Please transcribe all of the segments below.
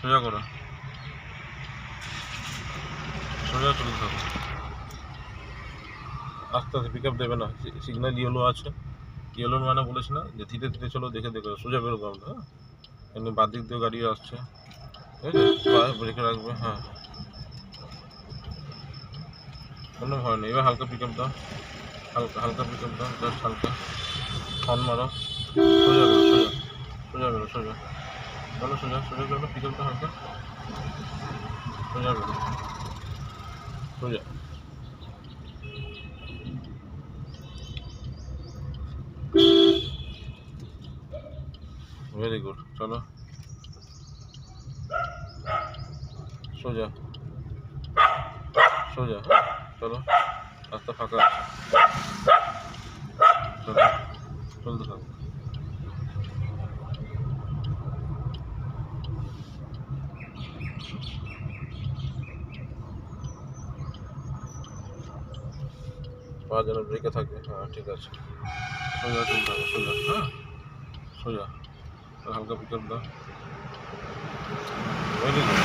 সোজা করো, সোজা চলতে থাকো, আস্তে আস্তে পিক আপ দেবে না। সিগন্যাল ইয়েলো আছে, ইয়েলোর মানে বলেছি না যে ধীরে ধীরে চলো, দেখে দেখে সোজা বেরোবো আমরা। হ্যাঁ, এমনি বাদ দিক দিয়ে গাড়ি আসছে, ঠিক আছে, ব্রেকে রাখবে। হ্যাঁ, কোনো ভয় নেই। এবার হালকা পিক আপ দাও, হালকা হালকা পিক আপ দাও, জাস্ট হালকা হর্ন মারো, সোজা বেরো, সোজা সোজা বেরো, সোজা চলো, সোজা সোজা চলো, পিক আপ দাও হালকা, সোজা বেরো, সোজা। ভেরি গুড, চলো সোজা সোজা, চলো রাস্তা ফাঁকা আছে, চলো চলতে থাকো। পা যেন ব্রেকে থাকে। হ্যাঁ, ঠিক আছে, সোজা চলতে থাকো, সোজা। হ্যাঁ, সোজা, হালকা পিক আপ দাও, ভেরি গুড,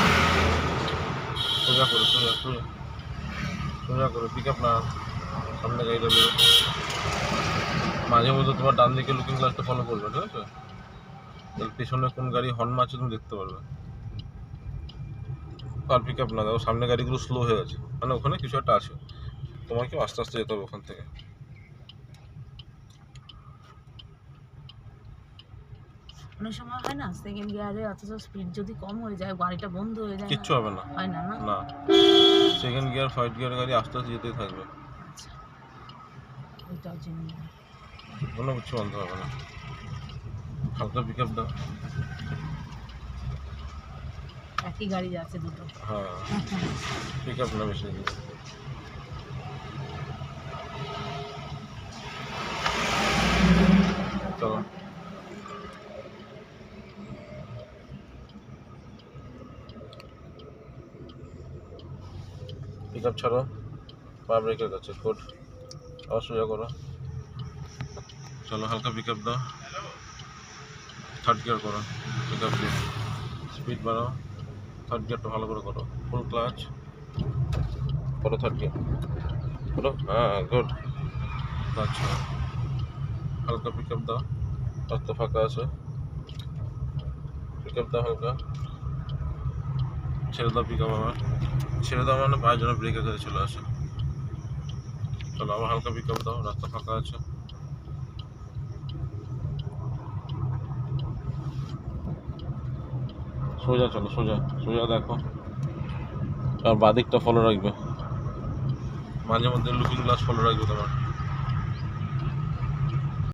সোজা করো, সোজা সোজা সোজা করো, পিক আপ না, সামনে গাড়িটা বেরো। মাঝে মধ্যে তোমার ডান দিকে লুকিং গ্লাসটা ফলো করবে, ঠিক আছে? এর পেছনে কোন গাড়ি হর্ন মারছে তুমি দেখতে পারবে। আর পিক আপ না দাও, সামনে গাড়িগুলো স্লো হয়ে গেছে, মানে ওখানে কিছু একটা আছে, তোমাকে আস্তে আস্তে যেতে হবে ওখান থেকে। অনেক সময় হয় না সেকেন্ড গিয়ারে, অথচ স্পিড যদি কম হয়ে যায় গাড়িটা বন্ধ হয়ে যায়, কিচ্ছু হবে না, হয় না? না, সেকেন্ড গিয়ার ফার্স্ট গিয়ার গাড়ি আস্তে আস্তে যেতেই থাকবে, আচ্ছা, ওইটার জন্য কোনো কিছু বন্ধ হবে না। হালকা পিক আপ দাও। একই গাড়ি যাচ্ছে দুটো। হ্যাঁ, পিক আপ না বেশি দিয়ে, চলো পিক আপ ছাড়ো, পা ব্রেকের কাছে, ফুট আবার সোজা করো, চলো হালকা পিক আপ দাও, থার্ড গিয়ার করো, পিক আপ দিয়ে স্পিড বাড়াও, থার্ড গিয়ারটা ভালো করে করো, ফুল ক্লাচ করো, থার্ড গিয়ার করো। হ্যাঁ, গুড, আচ্ছা, হালকা পিক আপ দাও, রাস্তা ফাঁকা আছে, পিক আপ দাও হালকা, ছেড়ে দাও, পিক আপ আবার ছেড়ে দাও, মানে পায়ের জন্য ব্রেকের কাছে চলে আসে। চলো আবার হালকা পিক আপ দাও, রাস্তা ফাঁকা আছে, সোজা চলো, সোজা সোজা দেখো, আর বাদিকটা ফলো রাখবে, মাঝে মধ্যে লুকিং গ্লাস ফলো রাখবে তোমার।